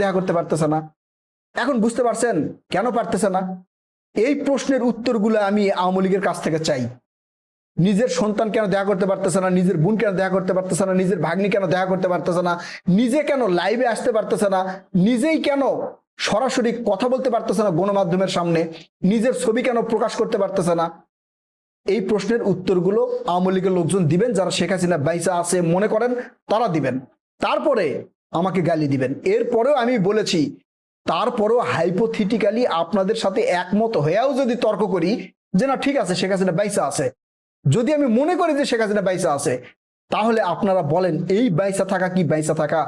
দেখা করতে পারতেছে না? এখন বুঝতে পারছেন কেন পারতেছে না? এই প্রশ্নের উত্তরগুলো আমি আওয়ামী লীগের কাছ থেকে চাই। নিজের সন্তান কেন দেখা করতে পারতেছে না, নিজের বোন কেন দেখা করতে পারতেছে না, নিজের ভাগ্নি কেন দেখা করতে পারতেছে না, নিজে কেন লাইভে আসতে পারতেছে না, নিজেই কেন সরাসরি কথা বলতে পারতেছে না গণমাধ্যমের সামনে, নিজের ছবি কেন প্রকাশ করতে পারতেছে না? এই প্রশ্নের উত্তরগুলো আওয়ামী লীগের লোকজন দিবেন, যারা শেখ হাসিনা বাইসা আছে মনে করেন তারা দিবেন। তারপরে আমাকে গালি দিবেন। এরপরেও আমি বলেছি, তারপরেও হাইপোথেটিক্যালি আপনাদের সাথে একমত হয়েও যদি তর্ক করি যে না ঠিক আছে শেখ হাসিনা বাইসা আছে, যদি আমি মনে করি যে শেখ হাসিনা বাইসা আছে, তাহলে আপনারা বলেন এই বাইসা থাকা কি বাইসা থাকা?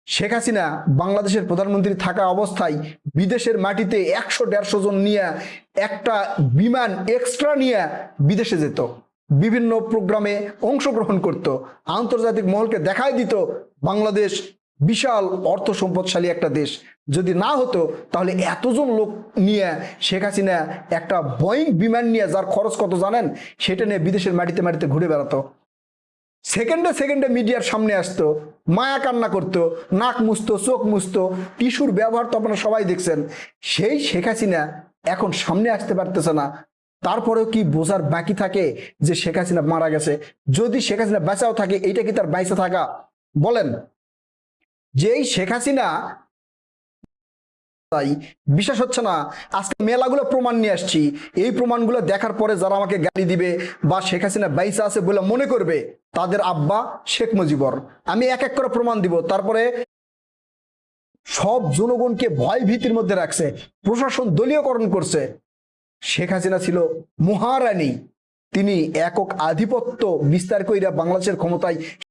শেখ হাসিনা বাংলাদেশের প্রধানমন্ত্রী থাকা অবস্থায় বিদেশের মাটিতে 100-150 জন নিয়ে একটা বিমান এক্সট্রা নিয়ে বিদেশে যেত, বিভিন্ন প্রোগ্রামে অংশগ্রহণ করত, আন্তর্জাতিক মহলকে দেখায় দিত বাংলাদেশ বিশাল অর্থ সম্পদশালী একটা দেশ। যদি না হতো তাহলে এতজন লোক নিয়ে শেখ হাসিনা একটা বোয়িং বিমান নিয়ে, যার খরচ কত জানেন, সেটা নিয়ে বিদেশের মাটিতে মাটিতে ঘুরে বেড়াতো, সেকেন্ডে সেকেন্ডে মিডিয়ার সামনে আসতো, মায়া কান্না করতো, নাক মুছতো, চোখ মুছতো, টিস্যুর ব্যবহার তো আপনারা সবাই দেখছেন। সেই শেখ হাসিনা এখন সামনে আসতে পারতেছে না। তারপরেও কি বোঝার বাকি থাকে যে শেখ হাসিনা মারা গেছে? যদি শেখ হাসিনা বেঁচাও থাকে, এইটা কি তার বাইসে থাকা? বলেন। যেই শেখ হাসিনা, তাই বিশ্বাস হচ্ছে না, আজকে মেলাগুলো প্রমাণ নিয়ে আসছি, এই প্রমাণগুলো দেখার পরে যারা আমাকে গালি দিবে বা শেখ হাসিনা বাইসা আছে বলে মনে করবে, তাদের আব্বা শেখ মুজিবর, আমি এক এক করে প্রমাণ দিব। তারপরে সব জনগণকে ভয় ভীতির মধ্যে রাখছে, প্রশাসন দলীয়করণ করছে। শেখ হাসিনা ছিল মহারানী, তিনি একক আধিপত্য বিস্তার কইরা বাংলাদেশের ক্ষমতায়